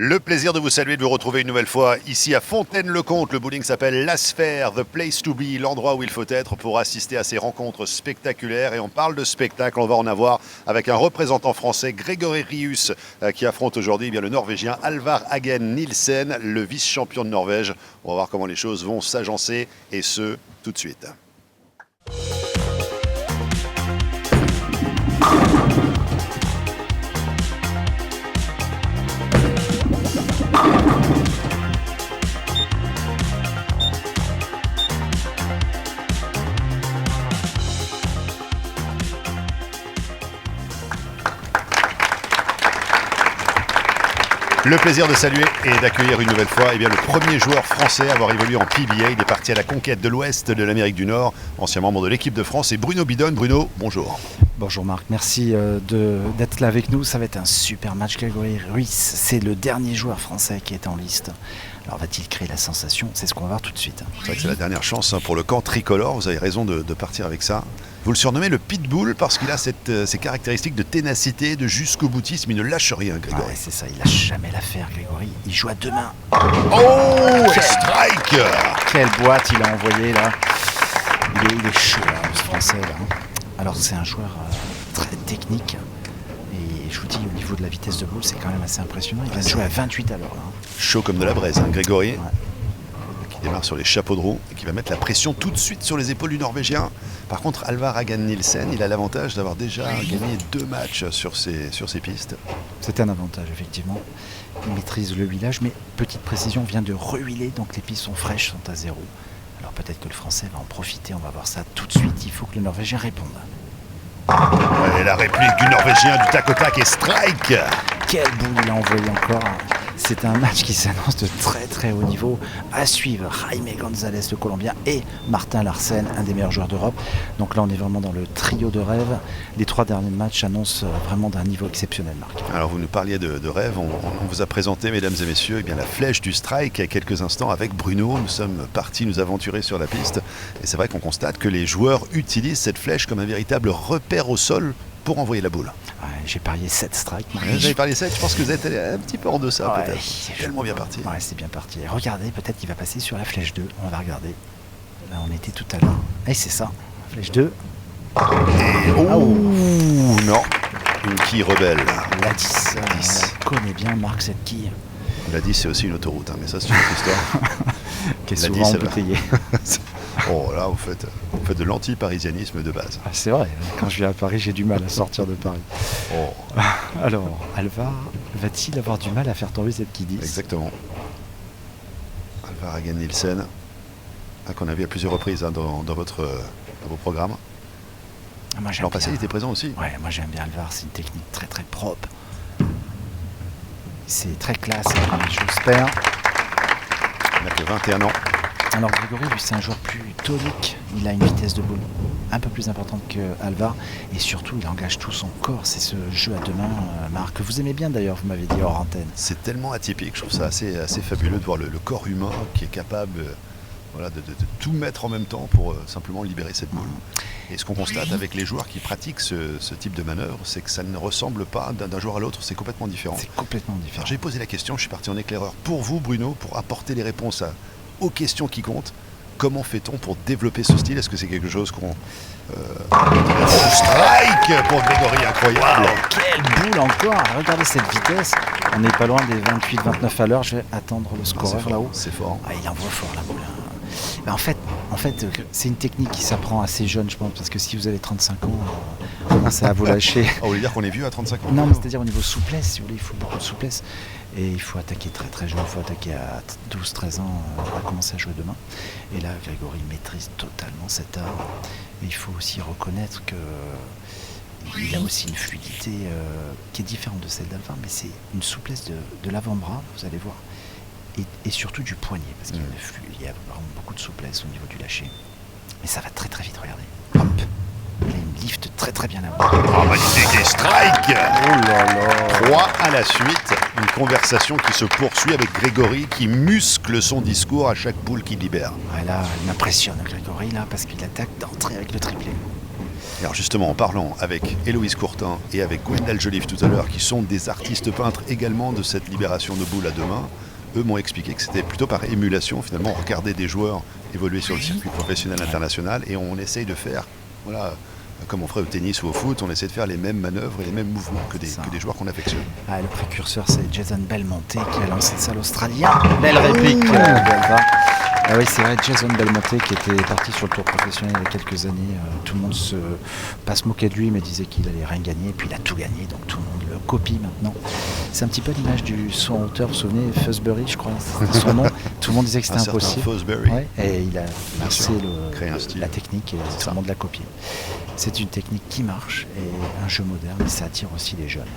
Le plaisir de vous saluer, de vous retrouver une nouvelle fois ici à Fontaine-le-Comte. Le bowling s'appelle La Sphère, The Place to Be, l'endroit où il faut être pour assister à ces rencontres spectaculaires. Et on parle de spectacle, on va en avoir avec un représentant français, Grégory Rius, qui affronte aujourd'hui le Norvégien Alvar Hagen Nielsen, le vice-champion de Norvège. On va voir comment les choses vont s'agencer, et ce, tout de suite. Le plaisir de saluer et d'accueillir une nouvelle fois le premier joueur français à avoir évolué en PBA. Il est parti à la conquête de l'Ouest de l'Amérique du Nord, ancien membre de l'équipe de France, et Bruno Bidon. Bruno, bonjour. Bonjour Marc, merci d'être là avec nous. Ça va être un super match. Grégory Rius, c'est le dernier joueur français qui est en liste. Alors va-t-il créer la sensation? C'est ce qu'on va voir tout de suite. C'est vrai que c'est la dernière chance pour le camp tricolore. Vous avez raison de partir avec ça. Vous le surnommez le pitbull parce qu'il a ces caractéristiques de ténacité, de jusqu'au boutisme. Il ne lâche rien, Grégory. Ouais, c'est ça, il lâche jamais l'affaire, Grégory. Il joue à deux mains. Oh, strike! Quelle boîte il a envoyé là. Il est chaud, hein, ce français là. Alors c'est un joueur très technique. Et je vous dis, au niveau de la vitesse de boule, c'est quand même assez impressionnant. Il vient de jouer à 28 à l'heure. Chaud comme de la braise, Grégory. Ouais. Qui démarre sur les chapeaux de roue et qui va mettre la pression tout de suite sur les épaules du Norvégien. Par contre, Alvar Hagen Nielsen, il a l'avantage d'avoir déjà gagné 2 matchs sur ces pistes. C'est un avantage, effectivement. Il maîtrise le huilage, mais petite précision, vient de rehuiler, donc les pistes sont fraîches, sont à 0. Alors peut-être que le Français va en profiter, on va voir ça tout de suite. Il faut que le Norvégien réponde. Et la réplique du Norvégien du tac au tac est strike. Quel boule il a envoyé encore. C'est un match qui s'annonce de très très haut niveau. À suivre, Jaime González, le Colombien, et Martin Larsen, un des meilleurs joueurs d'Europe. Donc là, on est vraiment dans le trio de rêve. Les 3 derniers matchs annoncent vraiment d'un niveau exceptionnel, Marc. Alors, vous nous parliez de rêve. On vous a présenté, mesdames et messieurs, la flèche du strike il y a quelques instants avec Bruno. Nous sommes partis nous aventurer sur la piste. Et c'est vrai qu'on constate que les joueurs utilisent cette flèche comme un véritable repère au sol pour envoyer la boule. Ouais, j'ai parié 7 strikes. J'avais parié 7, je pense que vous êtes allé un petit peu en deçà, ouais, peut-être. C'est tellement bien parti. Ouais, c'est bien parti. Regardez, peut-être qu'il va passer sur la flèche 2. On va regarder. Là, on était tout à l'heure. Et c'est ça, flèche 2. Et non, une quille rebelle. La 10. On connaît bien, Marc, cette quille. La 10, c'est aussi une autoroute, mais ça, c'est une autre histoire. Qui est souvent embouteillée. Oh là, vous faites de l'anti-parisianisme de base. Ah, c'est vrai, quand je viens à Paris, j'ai du mal à sortir de Paris. Oh. Alors, Alvar, va-t-il avoir du mal à faire tomber cette quille 10? Exactement. Alvar Hagen Nielsen, qu'on a vu à plusieurs reprises dans vos programmes. L'an passé, il était présent aussi. Ouais, moi j'aime bien Alvar, c'est une technique très très propre. C'est très classe, j'espère. Il n'a que 21 ans. Alors Grégory, lui, c'est un joueur plus tonique. Il a une vitesse de boule un peu plus importante que Alvar. Et surtout, il engage tout son corps. C'est ce jeu à deux mains, Marc, que vous aimez bien d'ailleurs, vous m'avez dit hors antenne. C'est tellement atypique, je trouve ça assez fabuleux de voir le corps humain qui est capable de tout mettre en même temps pour simplement libérer cette boule. Et ce qu'on constate avec les joueurs qui pratiquent ce type de manœuvre, c'est que ça ne ressemble pas d'un joueur à l'autre, c'est complètement différent. C'est complètement différent. J'ai posé la question, je suis parti en éclaireur pour vous, Bruno, pour apporter les réponses aux questions qui comptent. Comment fait-on pour développer ce style? Est-ce que c'est quelque chose qu'on... strike pour Grégory, incroyable. Wow, quelle boule encore. Regardez cette vitesse. On n'est pas loin des 28-29 à l'heure. Je vais attendre le scoreur là-haut. C'est fort. Ah, il envoie fort la boule. En fait, c'est une technique qui s'apprend assez jeune, je pense, parce que si vous avez 35 ans, commencez à vous lâcher. Vous voulez dire qu'on est vieux à 35 ans? Non, mais c'est-à-dire au niveau souplesse, si vous voulez, il faut beaucoup de souplesse. Et il faut attaquer très très jeune, il faut attaquer à 12-13 ans, à commencer à jouer demain. Et là, Grégory maîtrise totalement cet art. Mais il faut aussi reconnaître qu'il a aussi une fluidité qui est différente de celle d'Alvar, mais c'est une souplesse de l'avant-bras, vous allez voir. Et surtout du poignet, parce qu'il y a vraiment beaucoup de souplesse au niveau du lâcher. Mais ça va très très vite, regardez. Hop, il a une lift très très bien avant. Oh, magnifique, et strike. Oh là là. 3 à la suite, une conversation qui se poursuit avec Grégory qui muscle son discours à chaque boule qu'il libère. Ouais, là, il m'impressionne Grégory, là, parce qu'il attaque d'entrée avec le triplé. Et alors justement, en parlant avec Héloïse Courtin et avec Gwendal Joliffe tout à l'heure, qui sont des artistes peintres également de cette libération de boules à deux mains, eux m'ont expliqué que c'était plutôt par émulation, finalement, on regardait des joueurs évoluer sur le circuit professionnel international et on essaye de faire, voilà, comme on ferait au tennis ou au foot, on essaie de faire les mêmes manœuvres et les mêmes mouvements que des joueurs qu'on affectionne. Le précurseur, c'est Jason Belmonte qui a lancé ça, l'Australien. Belle réplique d'Alva. Ah oui, c'est vrai, Jason Belmonte qui était parti sur le tour professionnel il y a quelques années. Tout le monde pas se moquait de lui, mais disait qu'il allait rien gagner. Et puis il a tout gagné, donc tout le monde le copie maintenant. C'est un petit peu l'image du son auteur, vous vous souvenez, Fosbury, je crois, c'était son nom. Tout le monde disait que c'était impossible. Ouais, et il a lancé la technique et tout le monde l'a copié. C'est une technique qui marche et un jeu moderne, et ça attire aussi les jeunes.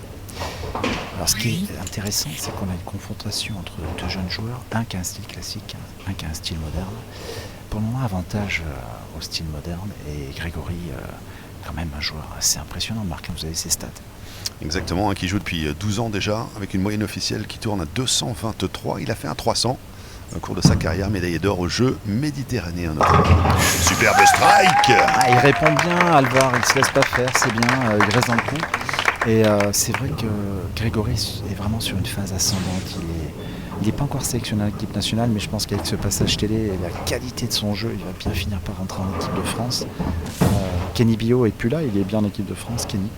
Alors ce qui est intéressant, c'est qu'on a une confrontation entre deux jeunes joueurs, un qui a un style classique, un qui a un style moderne. Pour le moment, avantage au style moderne, et Grégory, quand même un joueur assez impressionnant. Marc, vous avez ses stats. Exactement, qui joue depuis 12 ans déjà, avec une moyenne officielle qui tourne à 223. Il a fait un 300 au cours de sa carrière, médaillé d'or aux Jeux méditerranéens notamment. Superbe strike. Il répond bien, Alvar, il ne se laisse pas faire, c'est bien, il reste dans le coup. Et c'est vrai que Grégory est vraiment sur une phase ascendante. Il n'est pas encore sélectionné à l'équipe nationale, mais je pense qu'avec ce passage télé et la qualité de son jeu, il va bien finir par rentrer en équipe de France. Kenny Bio est plus là, il est bien en équipe de France, Kenny.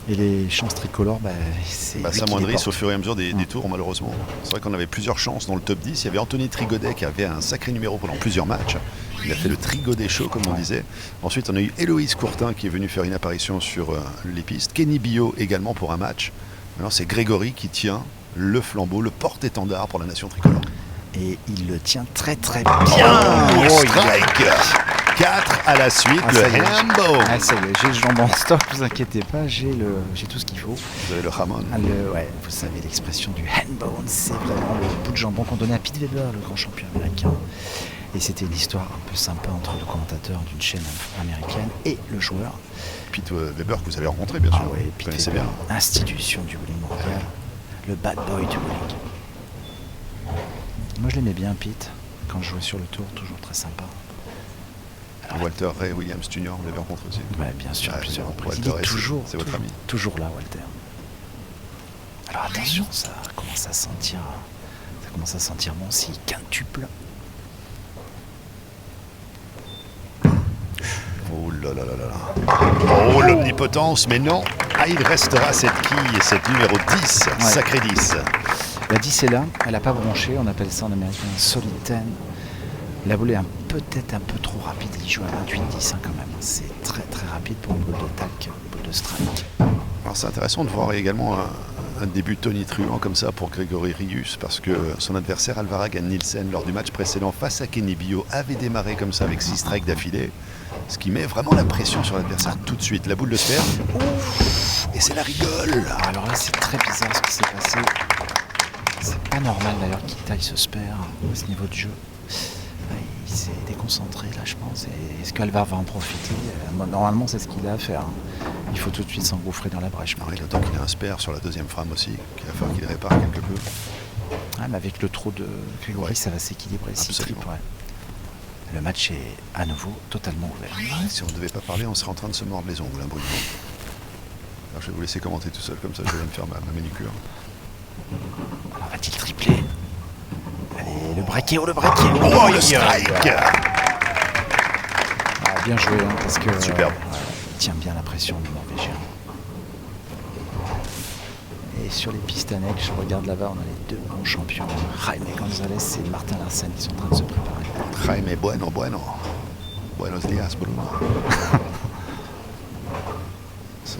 Et les chances tricolores, c'est ça moindrisse au fur et à mesure des tours, malheureusement. C'est vrai qu'on avait plusieurs chances dans le top 10. Il y avait Anthony Trigodet qui avait un sacré numéro pendant plusieurs matchs. Il a fait le Trigodet Show, comme on disait. Ensuite, on a eu Héloïse Courtin qui est venue faire une apparition sur les pistes. Kenny Bio également pour un match. Maintenant, c'est Grégory qui tient le flambeau, le porte-étendard pour la nation tricolore. Et il le tient très très bien. Strike 4 à la suite, le handball. Ça y est, j'ai le jambon en stock, ne vous inquiétez pas, j'ai tout ce qu'il faut. Vous avez le jamon. Vous savez l'expression du handball, c'est vraiment le bout de jambon qu'on donnait à Pete Weber, le grand champion américain. Et c'était une histoire un peu sympa entre le commentateur d'une chaîne américaine et le joueur. Pete Weber que vous avez rencontré, bien sûr. Vous connaissez bien. Institution du bowling mondial, le bad boy du bowling. Moi je l'aimais bien, Pete, quand je jouais sur le tour, toujours très sympa. Alors, Walter Ray Williams Jr., vous l'avez rencontré aussi. Bien sûr, plusieurs reprises. Walter Ray, toujours, c'est votre ami. Toujours là, Walter. Alors attention, ça commence à sentir bon si quintuple. Oh là là là là. Oh, l'omnipotence, mais non. Il restera cette quille, cette numéro 10, sacré 10. La 10 est là, elle n'a pas bronché, on appelle ça en américain un solid 10. La boule est peut-être un peu trop rapide, il joue à 28-10 quand même. C'est très très rapide pour une boule de tac, une boule de strike. Alors c'est intéressant de voir également un début tonitruant comme ça pour Grégory Rius, parce que son adversaire Alvar Hagen Nielsen, lors du match précédent face à Kenny Bio, avait démarré comme ça avec 6 strikes d'affilée, ce qui met vraiment la pression sur l'adversaire tout de suite. La boule de sphère, et c'est la rigole. Alors là c'est très bizarre ce qui s'est passé. C'est pas normal d'ailleurs qu'il taille ce spare à ce niveau de jeu. Il s'est déconcentré là je pense. Et est-ce qu'Alvar va en profiter? Normalement c'est ce qu'il a à faire. Il faut tout de suite s'engouffrer dans la brèche. D'autant qu'il a un spare sur la deuxième frame aussi, qu'il va falloir qu'il répare quelque peu. Mais avec le trou de Grégory, ça va s'équilibrer. Le match est à nouveau totalement ouvert. Si on ne devait pas parler, on serait en train de se mordre les ongles, Bruno. Alors je vais vous laisser commenter tout seul, comme ça je vais me faire ma manicure. Alors va-t-il tripler? Allez, le braquet, le strike. Bien joué, parce que superbe. Il tient bien la pression du Norvégien. Et sur les pistes annexes, je regarde là-bas, on a les deux bons champions, Jaime González et Martin Larsen, qui sont en train de se préparer. Jaime, bueno. Buenos días, Bruno.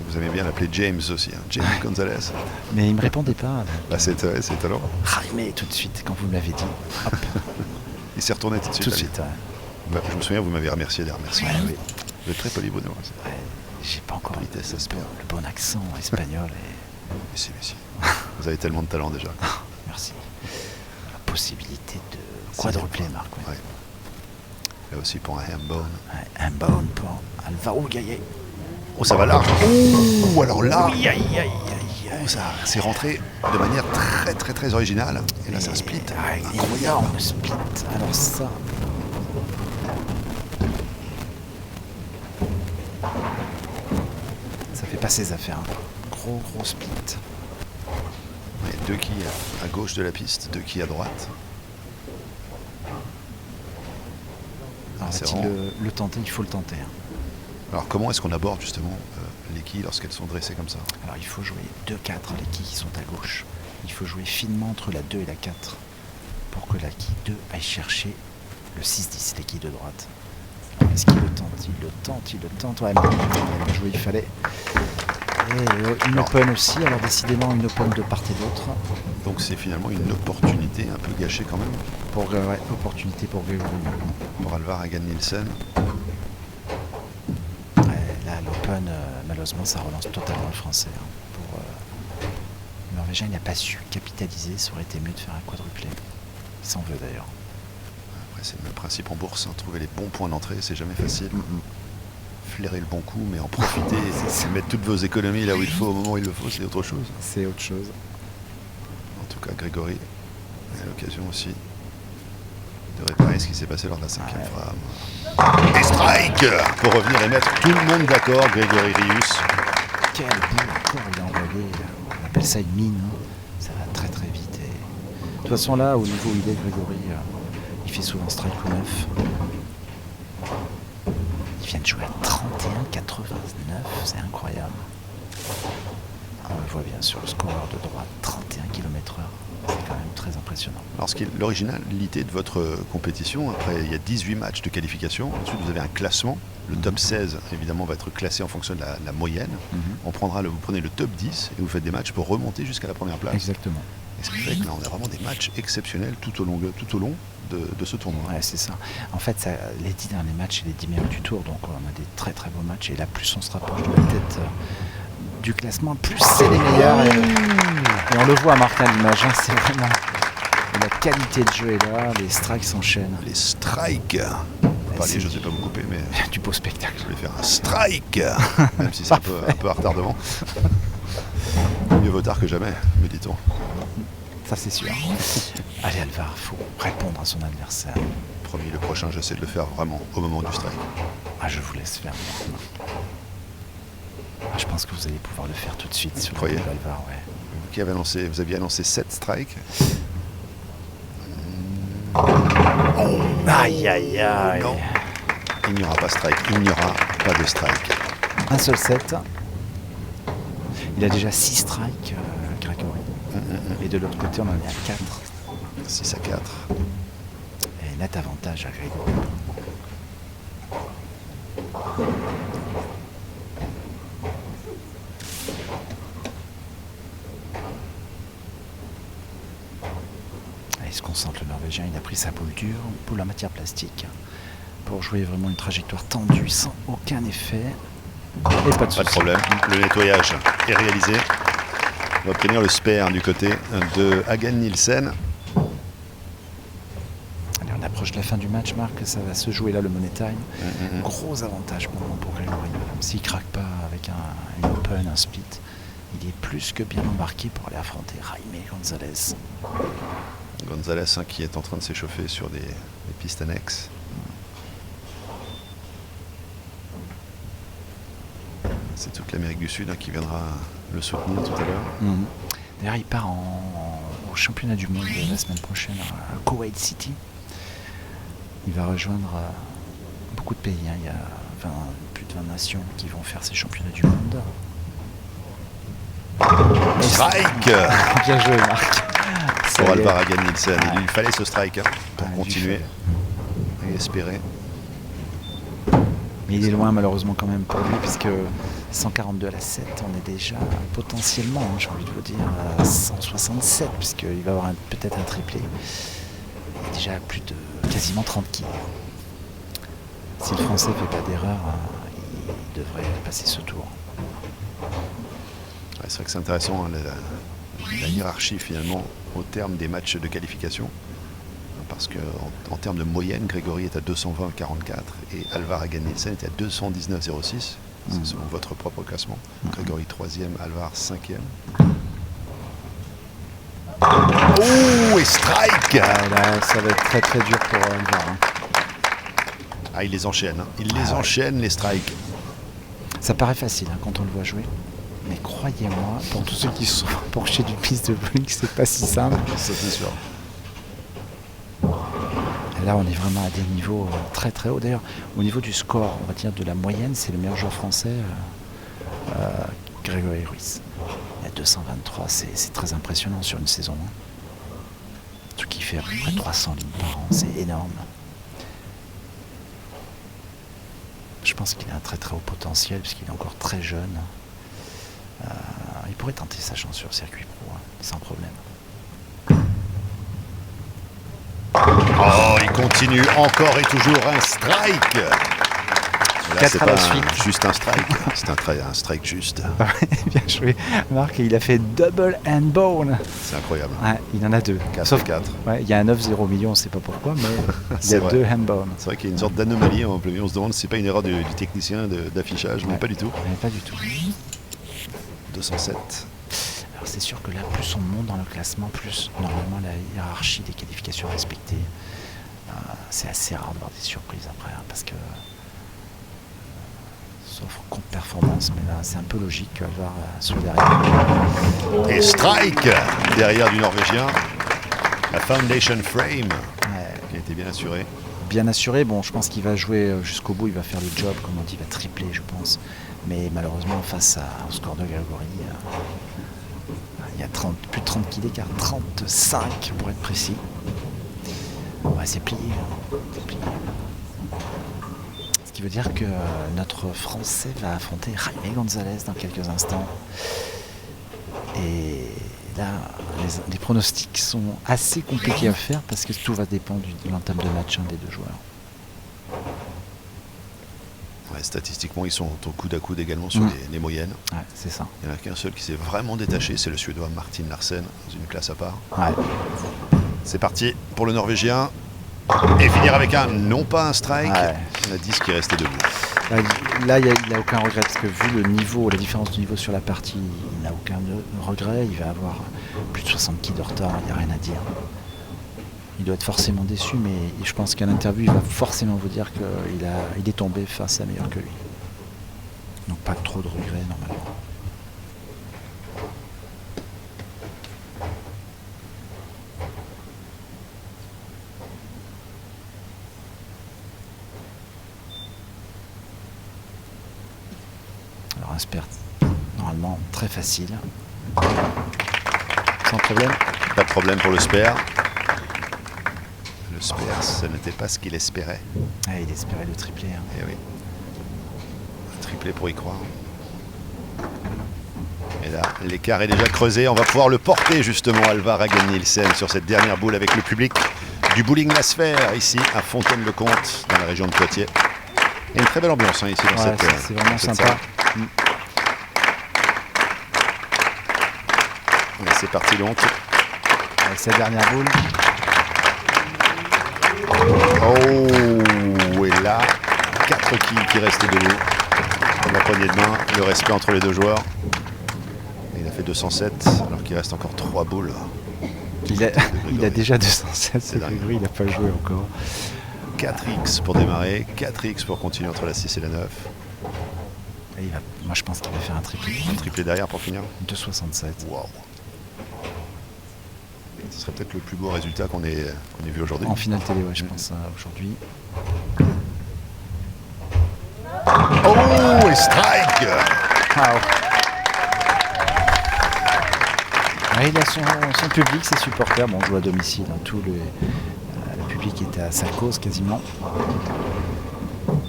Vous aimez bien l'appeler James aussi, James González. Mais il ne me répondait pas. C'est étonnant. Jaime, tout de suite, quand vous me l'avez dit. Hop. Il s'est retourné tout de suite. Tout de suite, Je me souviens, vous m'avez remercié des remerciements. Oui. Vous êtes très poli, Bruno. J'ai pas encore le bon accent espagnol. Mais si. Vous avez tellement de talent déjà. Merci. La possibilité de quadrupler, Marc. Ouais. Là aussi pour un handball. Un handball pour Alvaro Gaillet. Oh, ça va large. Oh, alors là, ça c'est rentré de manière très très très originale. Et là, c'est un split. Incroyable split. Alors ça. pas ses affaires. Hein. Gros split. Ouais, 2 quilles à gauche de la piste, 2 quilles à droite. Alors, c'est va-t-il vraiment- le tenter? Il faut le tenter. Hein. Alors comment est-ce qu'on aborde justement les quilles lorsqu'elles sont dressées comme ça? Alors il faut jouer 2-4, les quilles qui sont à gauche. Il faut jouer finement entre la 2 et la 4 pour que la quille 2 aille chercher le 6-10, les quilles de droite. Alors, est-ce qu'il le tente? Il le tente. Ouais, mais il a joué, il fallait. Et une open aussi, alors décidément une open de part et d'autre. Donc c'est finalement une opportunité un peu gâchée quand même Opportunité pour Grégory. pour Alvar Hagen-Nielsen. Là, l'open, malheureusement, ça relance totalement le français. Hein. Pour le Norvégien, il n'a pas su capitaliser. Ça aurait été mieux de faire un quadruplé. Il s'en veut d'ailleurs. Après c'est le même principe en bourse, hein. Trouver les bons points d'entrée, c'est jamais facile. Flairer le bon coup, mais en profiter, mettre toutes vos économies là où il faut, au moment où il le faut, c'est autre chose. C'est autre chose. En tout cas, Grégory a l'occasion aussi de réparer ce qui s'est passé lors de la 5e frame. Et strike pour revenir et mettre tout le monde d'accord, Grégory Rius. Quel bout encore il a envoyé. On appelle ça une mine. Hein. Ça va très très vite. Et... de toute façon, là, au niveau où il est, Grégory, il fait souvent strike ou 9. Il vient de jouer à 31,89. C'est incroyable. On le voit bien sur le scoreur de droite, 31 km/h. C'est quand même très impressionnant. Alors, l'originalité de votre compétition, après il y a 18 matchs de qualification, ensuite vous avez un classement. Le top 16, évidemment, va être classé en fonction de la moyenne. Vous prenez le top 10 et vous faites des matchs pour remonter jusqu'à la première place. Exactement. Et ce qui fait que là, on a vraiment des matchs exceptionnels tout au long de ce tournoi. Ouais, c'est ça. En fait, les 10 derniers matchs et les 10 meilleurs du tour, donc on a des très très beaux matchs. Et là, plus on se rapproche de la tête du classement, plus c'est les meilleurs. Et on le voit, Marc, à l'image, hein, c'est vraiment... la qualité de jeu est là, les strikes s'enchaînent. Les strikes. Allez, je ne sais pas vous couper, mais du beau spectacle. je vais faire un strike, même si c'est un peu à retardement. Mieux vaut tard que jamais, me dit-on. Ça, c'est sûr. Allez, Alvar, faut répondre à son adversaire. Promis, le prochain, j'essaie de le faire vraiment au moment du strike. Ah, je vous laisse faire. Je pense que vous allez pouvoir le faire tout de suite sur croyez Alvar, ouais. Vous aviez annoncé 7 strikes. Aïe, aïe, aïe. Non, il n'y aura pas strike, il n'y aura pas de strike. Un seul set. Il a déjà 6 strikes, Grégory. Et de l'autre côté, on en est à 4. 6 à 4. Et net avantage à Grégory. Il se concentre, le Norvégien. Il a pris sa boule dure, boule en matière plastique, pour jouer vraiment une trajectoire tendue sans aucun effet. Et pas de problème, le nettoyage est réalisé. On va obtenir le spare du côté de Hagen-Nielsen. Allez, on approche de la fin du match, Marc. Ça va se jouer là, le money time. Gros avantage pour Grégory. S'il ne craque pas avec une open, un split, il est plus que bien embarqué pour aller affronter Jaime González. González, hein, qui est en train de s'échauffer sur des pistes annexes. C'est toute l'Amérique du Sud, hein, qui viendra le soutenir tout à l'heure. D'ailleurs, il part au championnat du monde la semaine prochaine à Kuwait City. Il va rejoindre beaucoup de pays. Hein. Il y a plus de 20 nations qui vont faire ces championnats du monde. Strike. Bien joué, Marc. Pour Alvar Hagen-Nielsen. Il fallait ce strike, hein, pour continuer et espérer. Mais il est loin malheureusement quand même pour lui, puisque 142 à la 7, on est déjà potentiellement, hein, j'ai envie de vous dire, à 167, puisqu'il va avoir peut-être un triplé. Il est déjà à plus de quasiment 30 kills. Si le Français ne fait pas d'erreur, il devrait passer ce tour. Ouais, c'est vrai que c'est intéressant, hein, la hiérarchie finalement au terme des matchs de qualification. Parce qu'en termes de moyenne, Grégory est à 220,44 et Alvar Hagen-Nielsen est à 219,06. C'est selon votre propre classement. Grégory 3e, Alvar 5e. Oh, et strike. Là, ça va être très très dur pour Alvar. Hein. Ah, il les enchaîne. Hein. Il les enchaîne, les strikes. Ça paraît facile hein, quand on le voit jouer. Mais croyez-moi, pour tous ceux qui sont approchés d'une piste de bowling, c'est pas si simple. Ça, c'est sûr. Et là, on est vraiment à des niveaux très très hauts. D'ailleurs, au niveau du score, on va dire de la moyenne, c'est le meilleur joueur français, Grégory Ruiz. Il y a 223, c'est très impressionnant sur une saison. Tout qui fait à peu près 300 lignes par an, c'est énorme. Je pense qu'il a un très très haut potentiel puisqu'il est encore très jeune. Il pourrait tenter sa chance sur le circuit pro, sans problème. Oh, il continue encore et toujours un strike. Là, 4 c'est à la pas suite. Juste un strike, c'est un strike juste. Bien joué, Marc. Il a fait double and bone. C'est incroyable. Ouais, il en a 2. 4 Sauf et 4. ouais, il y a un 9-0 million, on ne sait pas pourquoi, mais il y C'est a vrai. 2 handbones. C'est vrai qu'il y a une sorte d'anomalie en plein milieu. On se demande si c'est pas une erreur du technicien d'affichage, mais Ouais. pas du tout. Mais pas du tout. 207. Alors c'est sûr que là, plus on monte dans le classement, plus normalement la hiérarchie des qualifications respectée. C'est assez rare de voir des surprises après, parce que sauf contre performance, mais là c'est un peu logique qu'Alvar soit derrière. Et strike derrière du Norvégien. La Foundation Frame Ouais, qui a été bien assurée. bien assuré, bon, je pense qu'il va jouer jusqu'au bout, il va faire le job, comme on dit, il va tripler, je pense. Mais malheureusement, face au score de Grégory, il y a plus de 30 kills d'écart, 35 pour être précis. Ouais, c'est plié. C'est plié. Ce qui veut dire que notre Français va affronter Jaime Gonzalez dans quelques instants. Et là, les pronostics sont assez compliqués à faire parce que tout va dépendre de l'entame de match des deux joueurs. Ouais, statistiquement, ils sont au coude à coude également sur les moyennes. Ouais, c'est ça. Il n'y en a qu'un seul qui s'est vraiment détaché, c'est le Suédois Martin Larsen, dans une classe à part. Ouais. C'est parti pour le Norvégien. Et finir avec non pas un strike. Ouais. On a 10 qui est resté debout. Là, il n'a aucun regret parce que vu le niveau, la différence de niveau sur la partie, il n'a aucun regret. Il va avoir plus de 60 kills de retard, il n'y a rien à dire. Il doit être forcément déçu, mais je pense qu'à l'interview, il va forcément vous dire qu'il est tombé face à meilleur que lui. Donc pas trop de regrets normalement. Alors un spert, normalement très facile. Sans problème. Pas de problème pour le Sper. Le Sper, ce n'était pas ce qu'il espérait. Ah, il espérait le triplé. Hein. Et oui. Un triplé pour y croire. Et là, l'écart est déjà creusé. On va pouvoir le porter justement, Alvar Hagen-Nielsen, sur cette dernière boule avec le public du bowling La Sphère, ici à Fontaine-le-Comte, dans la région de Poitiers. Il y a une très belle ambiance ici dans Ouais, cette c'est vraiment cette sympa. salle. Et c'est parti donc. Avec sa dernière boule. Oh, et là, 4 qui restaient debout. Comme la poignée de main, le respect entre les deux joueurs. Et il a fait 207, alors qu'il reste encore 3 boules. Il a déjà 207, c'est dingue. Grégory, il n'a pas joué encore. 4x pour démarrer, 4x pour continuer entre la 6 et la 9. Et moi je pense qu'il va faire un triplé. Un triplé derrière pour finir. 2,67. Waouh. Ce serait peut-être le plus beau résultat qu'on ait vu aujourd'hui. En finale télé, ouais, je pense aujourd'hui. Oh, et strike. Wow. Ouais, il a son public, ses supporters. Bon, on joue à domicile, hein, tout le public était à sa cause quasiment. Bon,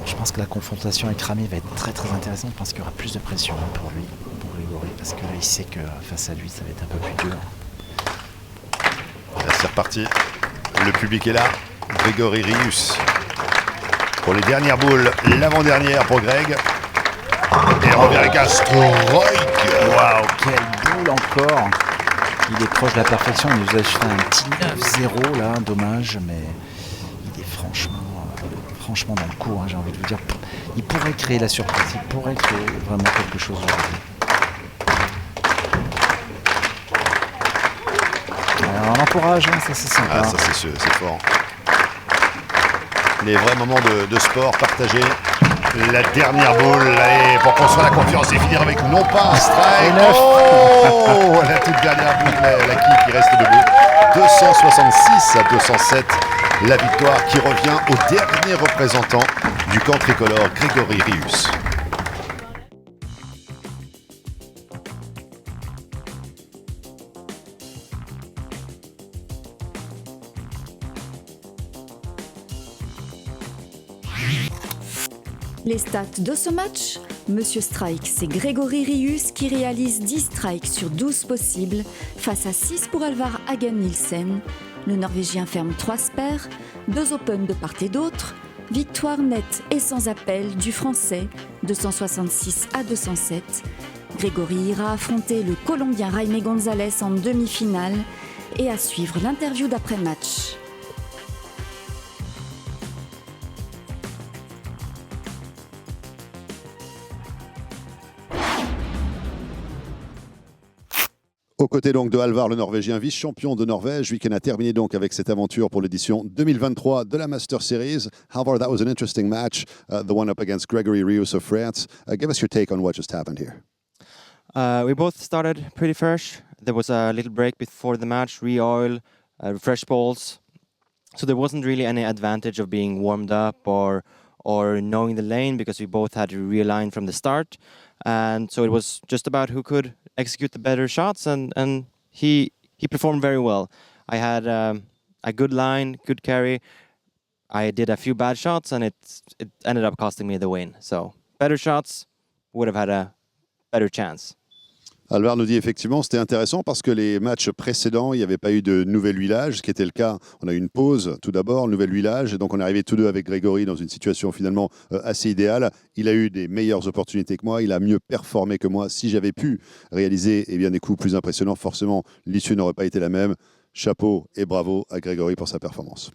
je pense que la confrontation avec Ramé va être très très intéressante parce qu'il y aura plus de pression pour lui, pour Grégory, parce que là il sait que face à lui ça va être un peu plus dur. Là, c'est reparti. Le public est là. Grégory Rius. Pour les dernières boules, l'avant-dernière pour Greg. Et on revient avec un strike. Waouh, quelle boule encore! Il est proche de la perfection, il nous a fait un petit 9-0 là, dommage, mais il est franchement dans le coup, hein, j'ai envie de vous dire. Il pourrait créer la surprise, il pourrait créer vraiment quelque chose aujourd'hui. Alors, on encourage, hein, ça c'est sympa. Ah, ça c'est fort. Les vrais moments de sport partagés La dernière boule, allez, pour construire la confiance et finir avec non pas un strike. Et neuf. Oh, la toute dernière boule, la qui reste debout. 266 à 207. La victoire qui revient au dernier représentant du camp tricolore, Grégory Rius. Les stats de ce match, Monsieur Strike, c'est Grégory Rius qui réalise 10 strikes sur 12 possibles face à 6 pour Alvar Hagen Nielsen. Le Norvégien ferme 3 spares, 2 open de part et d'autre. Victoire nette et sans appel du Français, 266 à 207. Grégory ira affronter le Colombien Jaime González en demi-finale et à suivre l'interview d'après-match. Aux côtés donc de Alvar, le Norvégien vice-champion de Norvège, lui qui en a terminé donc avec cette aventure pour l'édition 2023 de la Master Series. Alvar, that was an interesting match, the one up against Grégory Rius of France. Give us your take on what just happened here. We both started pretty fresh. There was a little break before the match, re-oil, fresh balls. So there wasn't really any advantage of being warmed up or knowing the lane because we both had to realign from the start. And so it was just about who could execute the better shots, and he performed very well. I had a good line, good carry. I did a few bad shots, and it ended up costing me the win. So better shots would have had a better chance. Alvar nous dit effectivement c'était intéressant parce que les matchs précédents, il n'y avait pas eu de nouvel huilage, ce qui était le cas. On a eu une pause tout d'abord, nouvel huilage, et donc on est arrivés tous deux avec Grégory dans une situation finalement assez idéale. Il a eu des meilleures opportunités que moi, il a mieux performé que moi. Si j'avais pu réaliser des coups plus impressionnants, forcément l'issue n'aurait pas été la même. Chapeau et bravo à Grégory pour sa performance.